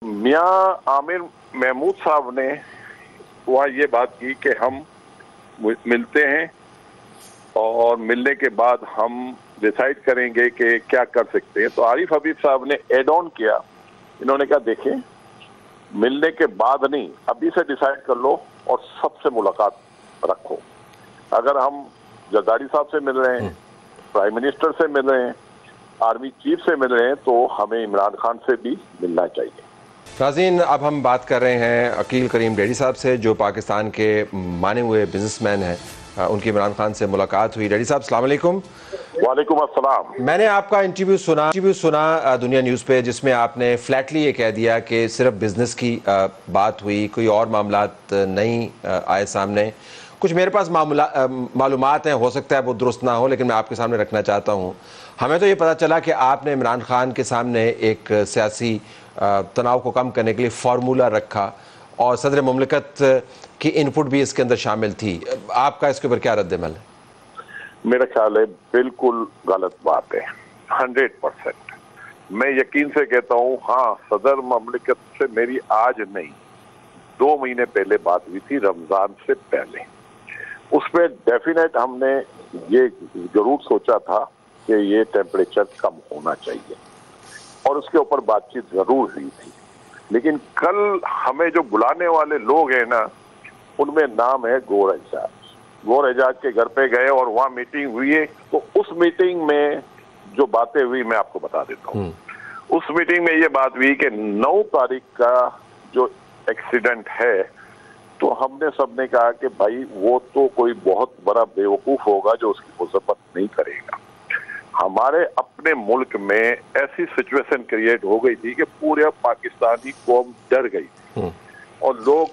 मियां आमिर महमूद साहब ने वहाँ ये बात की कि हम मिलते हैं और मिलने के बाद हम डिसाइड करेंगे कि क्या कर सकते हैं। तो आरिफ हबीब साहब ने एड ऑन किया। इन्होंने कहा देखें, मिलने के बाद नहीं, अभी से डिसाइड कर लो और सबसे मुलाकात रखो। अगर हम जरदारी साहब से मिल रहे हैं, प्राइम मिनिस्टर से मिल रहे हैं, आर्मी चीफ से मिल रहे हैं, तो हमें इमरान खान से भी मिलना चाहिए। नाज़रीन, अब हम बात कर रहे हैं अकील करीम डेडी साहब से, जो पाकिस्तान के माने हुए बिजनेसमैन हैं। उनकी इमरान खान से मुलाकात हुई। डेडी साहब अस्सलाम वालेकुम। वालेकुम अस्सलाम। मैंने आपका इंटरव्यू सुना दुनिया न्यूज़ पे, जिसमें आपने फ्लैटली ये कह दिया कि सिर्फ बिजनेस की बात हुई, कोई और मामलात नहीं आए सामने। कुछ मेरे पास मालूमात हैं, हो सकता है वो दुरुस्त ना हो, लेकिन मैं आपके सामने रखना चाहता हूँ। हमें तो ये पता चला कि आपने इमरान खान के सामने एक सियासी तनाव को कम करने के लिए फार्मूला रखा और सदर मुमलिकत की इनपुट भी इसके अंदर शामिल थी। आपका इसके ऊपर क्या रद्द-ए-अमल है? मेरा ख्याल है बिल्कुल गलत बात है, 100%। मैं यकीन से कहता हूँ, हाँ, सदर मुमलिकत से मेरी आज नहीं 2 महीने पहले बात हुई थी, रमजान से पहले। उसमें डेफिनेट हमने ये जरूर सोचा था कि ये टेम्परेचर कम होना चाहिए और उसके ऊपर बातचीत जरूर हुई थी। लेकिन कल हमें जो बुलाने वाले लोग हैं ना, उनमें नाम है गौर एजाज। गौर एजाज के घर पे गए और वहाँ मीटिंग हुई है। तो उस मीटिंग में जो बातें हुई मैं आपको बता देता हूँ। उस मीटिंग में ये बात हुई कि 9 तारीख का जो एक्सीडेंट है, तो हमने सबने कहा कि भाई वो तो कोई बहुत बड़ा बेवकूफ होगा जो उसकी मजम्मत नहीं करेगा। हमारे अपने मुल्क में ऐसी सिचुएशन क्रिएट हो गई थी कि पूरे पाकिस्तानी कौम डर गई और लोग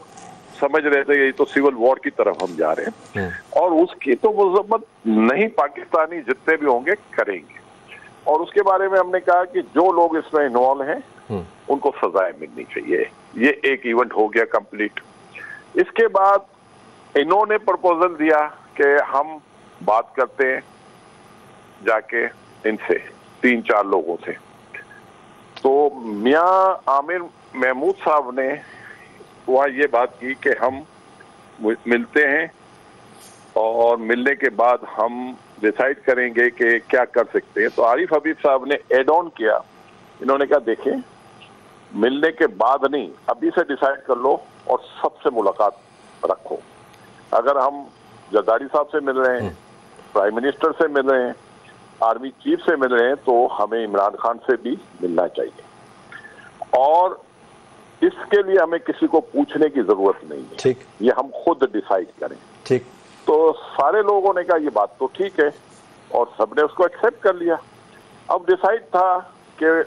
समझ रहे थे कि ये तो सिविल वॉर की तरफ हम जा रहे हैं और उसकी तो मजम्मत नहीं पाकिस्तानी जितने भी होंगे करेंगे। और उसके बारे में हमने कहा कि जो लोग इसमें इन्वॉल्व हैं उनको सजाएं मिलनी चाहिए। ये एक इवेंट हो गया कंप्लीट। इसके बाद इन्होंने प्रपोजल दिया कि हम बात करते हैं जाके इनसे 3-4 लोगों से। तो मियां आमिर महमूद साहब ने वहाँ ये बात की कि हम मिलते हैं और मिलने के बाद हम डिसाइड करेंगे कि क्या कर सकते हैं। तो आरिफ हबीब साहब ने एड ऑन किया। इन्होंने कहा देखें, मिलने के बाद नहीं, अभी से डिसाइड कर लो और सबसे मुलाकात रखो। अगर हम जरदारी साहब से मिल रहे हैं, प्राइम मिनिस्टर से मिल रहे हैं, आर्मी चीफ से मिल रहे हैं, तो हमें इमरान खान से भी मिलना चाहिए और इसके लिए हमें किसी को पूछने की जरूरत नहीं है। ठीक, ये हम खुद डिसाइड करें। ठीक। तो सारे लोगों ने कहा ये बात तो ठीक है और सबने उसको एक्सेप्ट कर लिया। अब डिसाइड था कि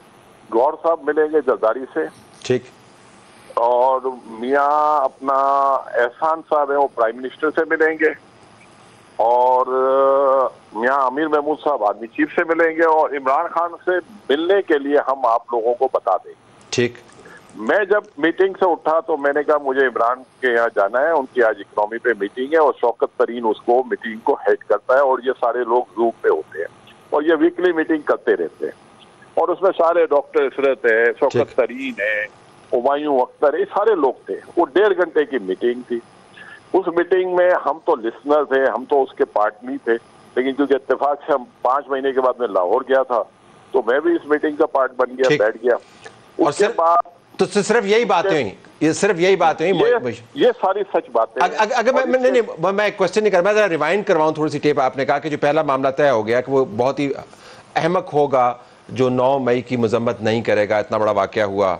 गौर साहब मिलेंगे जरदारी से, ठीक, और मियां अपना एहसान साहब है वो प्राइम मिनिस्टर से मिलेंगे और मियां आमिर महमूद साहब आर्मी चीफ से मिलेंगे और इमरान खान से मिलने के लिए हम आप लोगों को बता देंगे। ठीक। मैं जब मीटिंग से उठा तो मैंने कहा मुझे इमरान के यहाँ जाना है, उनकी आज इकोनॉमी पे मीटिंग है और शौकत तरीन उसको मीटिंग को हेड करता है और ये सारे लोग जूम पे होते हैं और ये वीकली मीटिंग करते रहते हैं और उसमें सारे डॉक्टर इसरत है, शौकत तरीन है, हुमायूं अख्तर है, सारे लोग थे। वो 1.5 घंटे की मीटिंग थी। उस मीटिंग में हम तो लिसनर थे, हम तो उसके पार्ट नहीं थे, लेकिन क्योंकि इत्तेफाक से हम 5 महीने के बाद में लाहौर गया था तो मैं भी इस मीटिंग का पार्ट बन गया, बैठ गया। उसके बाद तो सिर्फ यही बातें हुई, ये सिर्फ यही बातें हुई, ये सारी सच बातें। अगर मैं क्वेश्चन नहीं कर, मैं जरा रिवाइंड करवाऊं थोड़ी सी टेप। आपने कहा कि जो पहला मामला तय हो गया कि वो बहुत ही अहमक होगा जो 9 मई की मजम्मत नहीं करेगा, इतना बड़ा वाकया हुआ।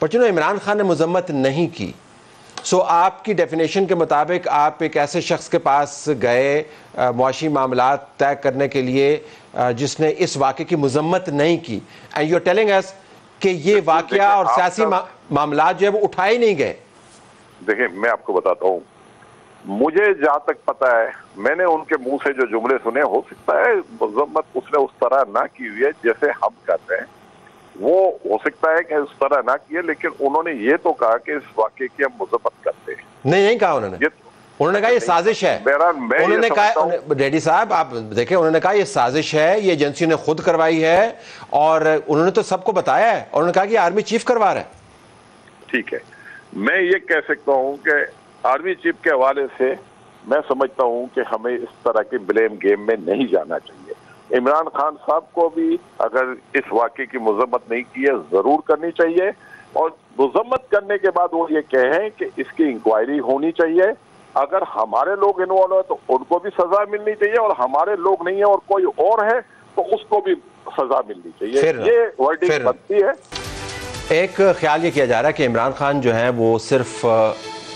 पर जिन्होंने इमरान खान ने मजम्मत नहीं की, सो आपकी डेफिनेशन के मुताबिक आप एक ऐसे शख्स के पास गए मुआशी मामलात तय करने के लिए जिसने इस वाक़े की मजम्मत नहीं की, and you are telling us कि ये वाकया और सियासी मामलात जो है वो उठाए नहीं गए। देखिए, मैं आपको बताता हूँ, मुझे जहां तक पता है, मैंने उनके मुंह से जो जुमले सुने, हो सकता है मजम्मत उसने उस तरह ना की हुई है जैसे हम कर रहे हैं, वो हो सकता है कि उस तरह ना किए, लेकिन उन्होंने ये तो कहा कि इस वाकये की हम मजम्मत करते हैं। नहीं कहा उन्होंने कहा ये साजिश है। उन्होंने कहा, रेड्डी साहब आप देखें, उन्होंने कहा ये साजिश है, ये एजेंसी ने खुद करवाई है और उन्होंने तो सबको बताया है और उन्होंने कहा कि आर्मी चीफ करवा रहा है। ठीक है, मैं ये कह सकता हूं कि आर्मी चीफ के हवाले से मैं समझता हूं कि हमें इस तरह के ब्लेम गेम में नहीं जाना चाहिए। इमरान खान साहब को भी अगर इस वाक़े की मजम्मत नहीं की है, जरूर करनी चाहिए, और मजम्मत करने के बाद वो ये कहें कि इसकी इंक्वायरी होनी चाहिए। अगर हमारे लोग इन्वॉल्व है तो उनको भी सजा मिलनी चाहिए, और हमारे लोग नहीं है और कोई और है तो उसको भी सजा मिलनी चाहिए। ये वर्डिंग बनती है। एक ख्याल ये किया जा रहा है कि इमरान खान जो है वो सिर्फ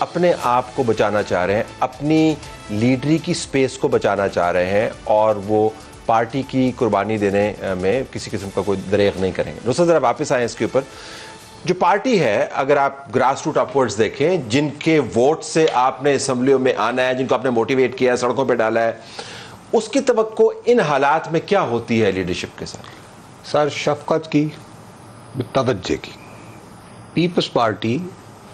अपने आप को बचाना चाह रहे हैं, अपनी लीडरी की स्पेस को बचाना चाह रहे हैं, और वो पार्टी की कुर्बानी देने में किसी किस्म का कोई दरेग नहीं करेंगे। नुसरत ज़रा वापस आए इसके ऊपर। जो पार्टी है, अगर आप ग्रास रूट अपवर्ड्स देखें, जिनके वोट से आपने असम्बलियों में आना है, जिनको आपने मोटिवेट किया है, सड़कों पर डाला है, उसकी तवक्को इन हालात में क्या होती है लीडरशिप के साथ? सर, शफकत की, तवज्जो की। पीपल्स पार्टी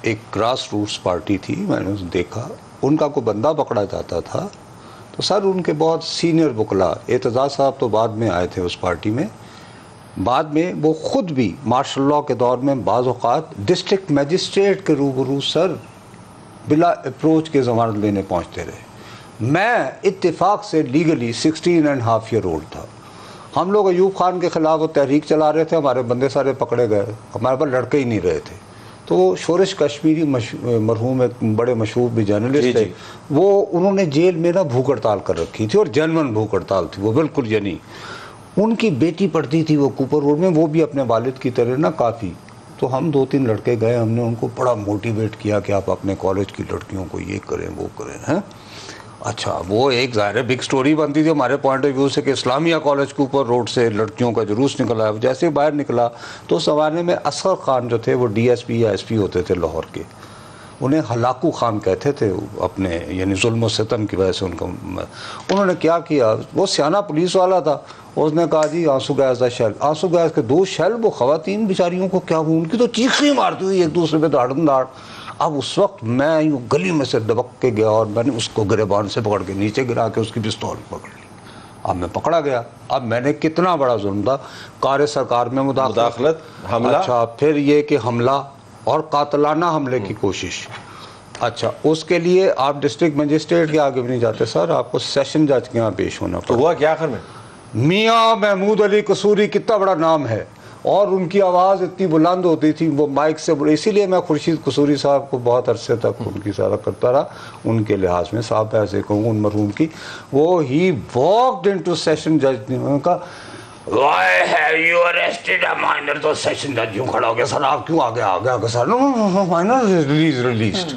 एक ग्रास रूट्स पार्टी थी, मैंने देखा उनका कोई बंदा पकड़ा जाता था तो सर उनके बहुत सीनियर बुकला, एतजाज साहब तो बाद में आए थे उस पार्टी में, बाद में वो खुद भी मार्शल लॉ के दौर में बाज़ औक़ात डिस्ट्रिक्ट मजिस्ट्रेट के रूबरू सर बिला अप्रोच के ज़मानत लेने पहुँचते रहे। मैं इत्तेफाक से लीगली 16.5 ईयर ओल्ड था। हम लोग अयूब खान के ख़िलाफ़ वो तहरीक चला रहे थे, हमारे बंदे सारे पकड़े गए, हमारे पास लड़के ही नहीं रहे थे। तो शोरिश कश्मीरी मरहूम एक बड़े मशहूर भी जर्नलिस्ट थे, वो उन्होंने जेल में ना भूख हड़ताल कर रखी थी, और जेन्युइन भूख हड़ताल थी वो, बिल्कुल यानी उनकी बेटी पढ़ती थी वो कूपर रोड में, वो भी अपने वालिद की तरह ना काफ़ी। तो हम 2-3 लड़के गए, हमने उनको बड़ा मोटिवेट किया कि आप अपने कॉलेज की लड़कियों को ये करें वो करें, हैं। अच्छा, वो एक ज़ाहिर है बिग स्टोरी बनती थी हमारे पॉइंट ऑफ व्यू से कि इस्लामिया कॉलेज के ऊपर रोड से लड़कियों का जुलूस निकला है। जैसे ही बाहर निकला तो उस ज़माने में असगर खान जो थे वो DSP या SP होते थे लाहौर के, उन्हें हलाकू खान कहते थे अपने, यानी जुल्म सितम की वजह से उनका। उन्होंने क्या किया, वो सियाना पुलिस वाला था, उसने कहा जी आंसू गैस का शेल, आंसू गैस के 2 शेल, वो ख़वातीन बेचारियों को क्या हुआ, उनकी तो चीखें मारती हुई एक दूसरे पे दाड़न दाड़। अब उस वक्त मैं यूँ गली में से दबक के गया और मैंने उसको गिरबान से पकड़ के नीचे गिरा के उसकी पिस्तौल पकड़ ली। अब मैं पकड़ा गया, अब मैंने कितना बड़ा जुल्म था, कार सरकार में मुदाखलत, हमला, अच्छा फिर ये कि हमला और कातलाना हमले की कोशिश। अच्छा, उसके लिए आप डिस्ट्रिक्ट मजिस्ट्रेट के आगे भी नहीं जाते सर, आपको सेशन जज के यहाँ पेश होना पड़ा। तो हुआ क्या आखिर में? मियाँ महमूद अली कसूरी कितना बड़ा नाम है, और उनकी आवाज़ इतनी बुलंद होती थी वो माइक से, इसीलिए मैं खुर्शीद कसूरी साहब को बहुत अरसे तक उनकी सारा करता रहा, उनके लिहाज में साहब ऐसे कहूँ उन मरहूम की। वो ही वॉक्ड इनटू सेशन जज ने उनका Why have you arrested a minor? तो सेशन जज यूँ खड़ा हो गया, सर आप क्यों आगे sir, no minor released.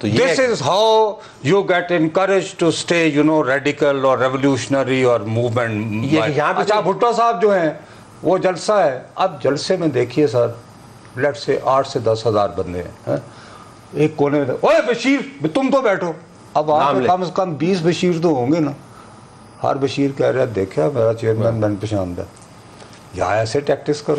This is how you get encouraged to stay, you know, radical or revolutionary or movement। अच्छा, भुट्टो साहब जो हैं वो जलसा है, अब जलसे में देखिए सर, लेट से 8 से 10 हज़ार बंदे हैं, एक कोने में, ओए बशीर तुम तो बैठो, अब आप कम से कम 20 बशीर तो होंगे ना। हर बशीर कह रहा है देखा मेरा चेयरमैन मैंने पहचान दिया, या ऐसे टैक्टिक्स करो।